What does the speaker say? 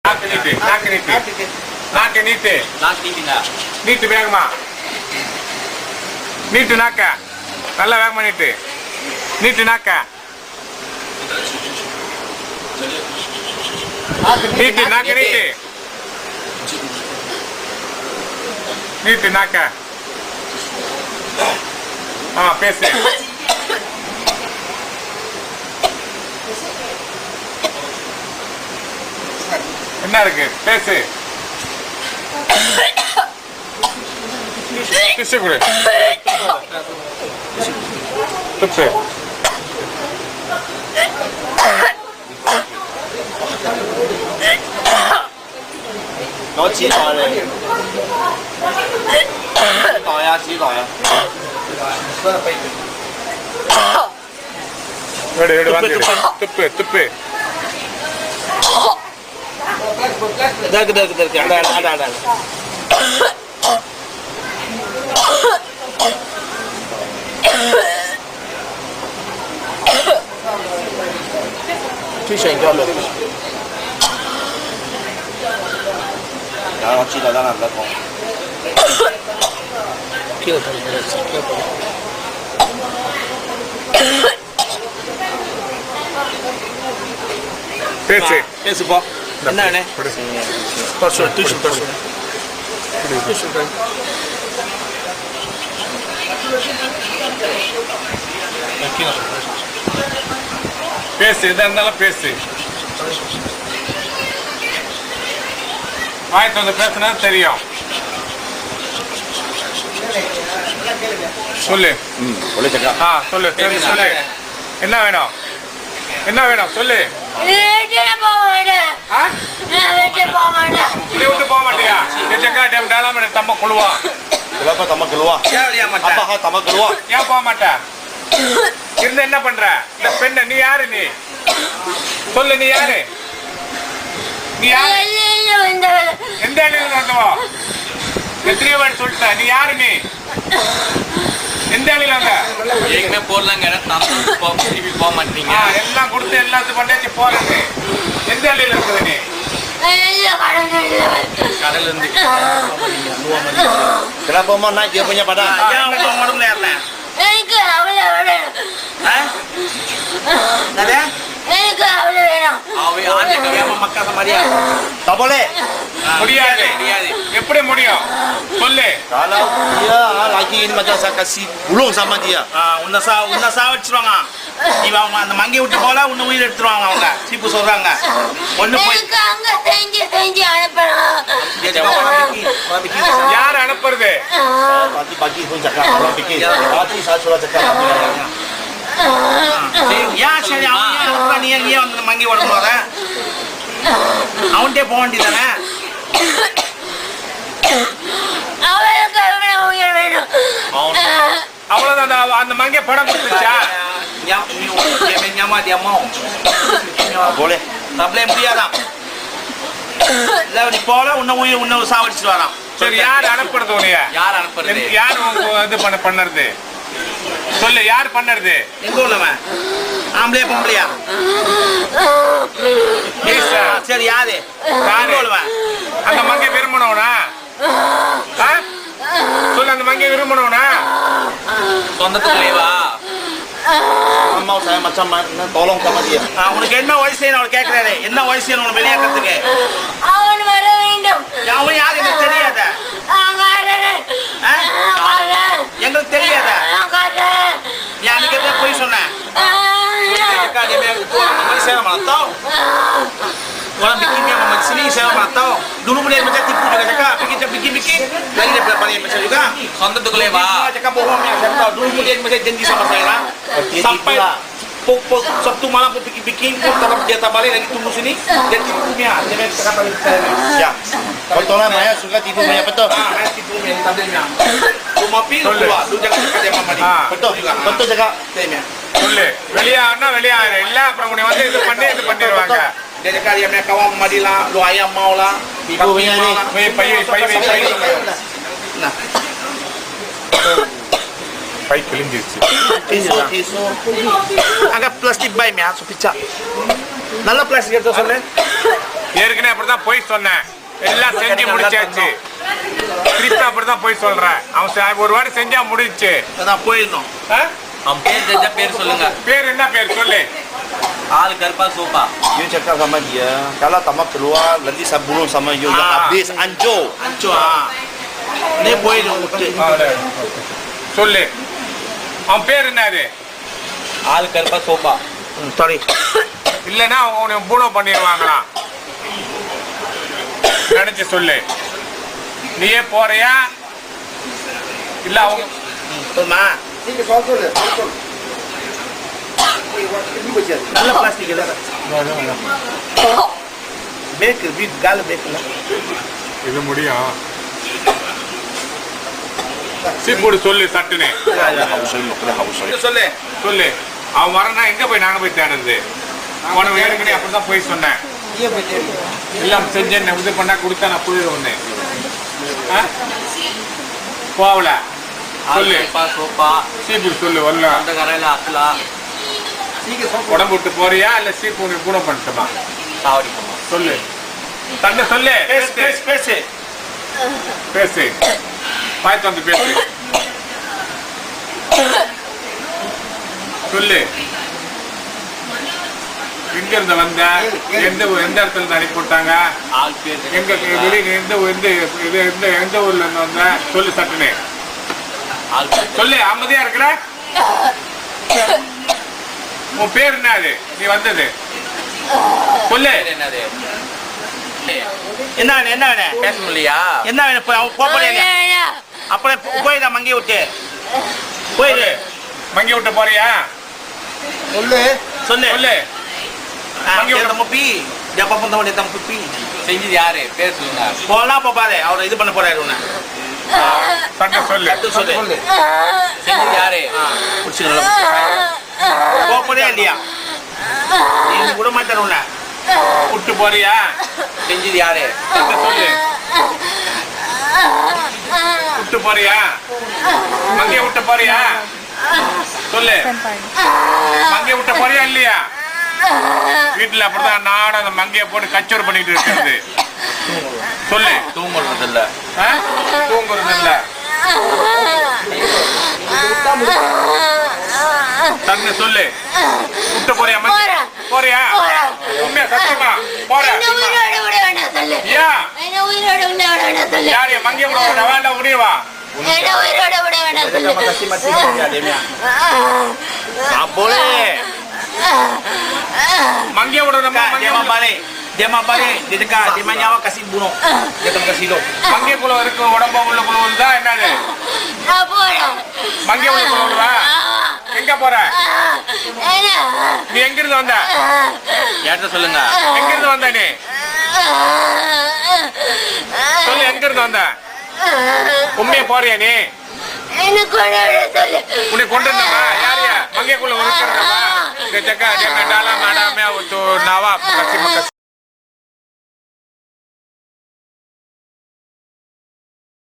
நாக்கு நீட்டு நாக்கு நீட்டு நாக்கு நீட்டு நாக்கு நீட்டுங்க. நீட்டு வேகமா நீட்டு நாக்க நல்லா வேகமா நீட்டு நீட்டு நாக்க நீட்டு நாக்க நீட்டு நீட்டு நாக்க பேசு என்ன இருக்கு பேசு டிஷ்யூ கொடு துப்பு攞紙袋嚟，袋啊紙袋啊。எடு எடு வந்து துப்பு துப்பு இருக்கு அட அட அட. 最想要兩。我知道得啦，唔得講。叫佢叫佢。பேசு பேசு போ. என்ன பசு டிஷ்யூ பசு டிஷ்யூ பேசு எதா இருந்தாலும் பேசு வாய்த்து வந்து பேசுனா தெரியும் சொல்லு சொல்லு சக்கா சொல்லு சரி சொல்லு என்ன வேணும் என்ன வேணும் சொல்லு விட்டு போக மாட்டியா சக்கா டைம் டாலாம தம்ம குழுவா தம்ம குழுவா அப்பா தம்ம குழுவா ஏன் போக மாட்டா இருந்து என்ன பண்ற இந்த பெண்ண நீ யாரு நீ சொல்லு நீ யாரு நீ யாரு எந்த அணியில் வந்தவோ எத்தனையோ வாட்டி சொல்லிட்ட நீ யாரு நீ எந்த அணியில் வந்த ஏற்கனவே போடலாங்க திருப்பி போக மாட்டீங்க எல்லாம் கொடுத்து எல்லாத்தையும் பண்ணி போறது எந்த அணியில் இருக்குது நீ கடல்ல இருந்து kenapa naik dia punya badan yang mau leer lah எனக்கு அவளை வேணும் ada எனக்கு அவளை வேணும் ada kayak makan sama dia tak boleh முடியாது எப்படி முடியும் சொல்லு kalau dia lagi ini macam saya kasih bulung sama dia உன்ன சாவச்சிருவாங்க இவ அவங்க அந்த மங்கி விட்டு போல உன்ன உயிர் எடுத்துருவாங்க அவங்க சீப்பு சொல்றாங்க ஒண்ணு போய் அங்க செஞ்சு அனுப்பணும் யார் அனுப்புறது pagi pun cakap orang bikin pagi saya sudah cakap ya சரி அவன் நீ ஏன் வந்து மங்கி ஓட போற அவன்கிட்ட போக வேண்டியதானே அவளுக்கு உயிர் வேணும் அவ்வளவுதான் அந்த மங்கை பணம் கொடுத்துச்சா llama dia mau boleh tak boleh முடியாதாம் இல்ல நீ போல உன்ன சாவடிச்சிட்டு வரான் சரி யார் அனுப்புறது உன்னைய யார் அனுப்புறது யார் இது பண்ணறது சொல்லு யார் பண்ணறது எங்க உள்ளவன் ஆம்பளையா பொம்பளையா சரி யாரு எங்க உள்ளவன் அந்த மங்கை விரும்பணும்னா சொல்லு அந்த மங்கை விரும்பணும்னா சொந்தத்துக்குள்ளேவா mau saya macam mana tolong sama dia உனக்கு என்ன வயசு அவன் கேக்குறாரு என்ன வயசு உனக்கு வெளியாக்கிறதுக்கு அவன் வர வேண்டும் அவன் யாரு எனக்கு தெரியாத எங்களுக்கு தெரியாத எனக்கு எதை போய் சொன்னேன் saya mana tahu orang bikin yang di sini saya mana tahu dulu dia macam tipu juga cakap bikin lagi dia balik macam juga konten tu keleba cakap bohong yang saya tahu dulu dia macam janji sama saya lah sampai Sabtu malam pun bikin pun tetap dia tak balik lagi tunggu sini dia tipunya dia cakap balik saya ya betul Maya suka tipu Maya betul Maya tipu Maya tadinya rumah pil dua lu jangan cakap dia mama dia betul cakap saya சொல்லு வெளியானா வெளியாரு இல்ல அப்புறம் உன்னை வந்து இது பண்ணிடுவாங்க dia cakap dia punya kawan madi lah lu ayam mau lah ibu punya ni pai nah pai கிழிஞ்சிருச்சு tisu agak plastik bay mia supicak நல்ல plastik எடுத்து சொல்லு ஏற்கனவே அப்படிதான் போய் சொன்னேன், எல்லாம் செஞ்சு முடிச்சாச்சு. திருப்பி அப்படிதான் போய் சொல்றேன். அவன் ஒரு வாட்டி செஞ்சா முடிச்சு. அதான் போயிடணும். हम पेर जैसा पेर சொல்லுங்க. பேர் என்ன பேர் சொல்லு. Al Karpa Sopa. You cakap sama dia, kalau tamak keluar, nanti saya bunuh sama you. Yang habis, hancur. Hancur. Ni போயிடும். சொல்லு. அவன் பேர் என்னது? Al Karpa Sopa. Sorry. இல்லைன்னா அவனை பூனோ பண்ணிடுவாங்களாம். நினைச்சு சொல்லு. நீயே போறியா இல்ல அவங்க? Toma. நல்ல பிளாஸ்டிக் இல்ல. பேக் வித் கால பேக்ல. இது முடியும். சீப்போடு சொல்லு சட்டுனே. சொல்லு. சொல்லு. அவன் வரனா எங்க போய் நாங்க போய் தேடுறது? அவனை ஏற்கனவே அப்படிதான் போய் சொன்னேன். எல்லாம் செஞ்சேன் இது பண்ணா கொடுத்தா நான் போயிடுவேன். போவல Al சொல்லு. Karpa Sopa. சீப்போடு சொல்லு. வரல அந்த கரையில அத்தலா உடம்பு விட்டு போறியா இல்ல சீப்பு உனக்கு பூனை பண்ணிட்டுமா? சாவடி போமா. சொல்லு. தன்னை சொல்லு. பேசு. பேசு. பாய்த்து வந்து பேசு. சொல்லு. எங்க இருந்து வந்த? எந்த இடத்துல இருந்து அனுப்பி விட்டாங்க? ஆள் பேர் எங்க வெளியே எந்த ஊர்ல இருந்து வந்த? சொல்லு சட்டுனே. ஆள் பேர் சொல்லு. அமைதியா இருக்கிற? உன் பேர் என்னது? நீ வந்தது சொல்லு. என்னது? என்ன வேணும்? என்ன வேணும்? பேச முடியா? என்ன வேணும்? போறியா? அப்படியே போயிடா மங்கி விட்டு. போயிடு. மங்கி விட்டு போறியா? சொல்லு. சொல்லு. மங்கி dia விட்டு temu pi. Dia apa pun tahu dia temu pi. செஞ்சது யாரு? பேர் சொல்லுங்க. போலாம் போபாதே. அவர் இது பண்ண போறாரு உன்னை. சட்டை சொல்லு. சொல்லு. செஞ்சது யாரு? போறே இல்லையா? நீ கூட மாட்டாரு உன்னை. விட்டு போறியா? செஞ்சது யாரு? சட்டை சொல்லு. விட்டு போறியா? மங்கிய விட்டு போறியா? சொல்லு. மங்கிய விட்டு போறியா இல்லையா? வீட்டுல அப்படிதான் நானும் அந்த மங்கைய போட்டு கச்சோறு பண்ணிட்டு இருக்கிறது. சொல்லு. தூங்குறது இல்ல. தூங்குறது இல்ல. தன்னு சொல்லு. விட்டு போறியா? போறியா? உண்மையா சத்தியமா போற? யாரு மங்கிய விட வேண்டாம் முடியவா? Makasih mati dia dia. Tak boleh. மங்கிய விடணுமா? Dia mau balik. Dia mau balik. Dia dekat. Dia main nyawa kasih bunuh. Dia akan kasih hidup. மங்கிய குள்ள இருக்கு உடம்பு உள்ள குழுவுதா என்னது? மங்கிய உள்ள குழுவுதா? எங்க போற? நீ எங்க இருந்து வந்த? யார்கிட்ட சொல்லுங்க. எங்க இருந்து வந்த நீ? சொல்லு. எங்க இருந்து வந்த? உண்மையா போறியா நீ? உன்னை கொண்டு வந்தவா? யாரையா? மங்கைக்குள்ள இருக்கிறதா? ஜக்கா டாலா மேடாமே நாவா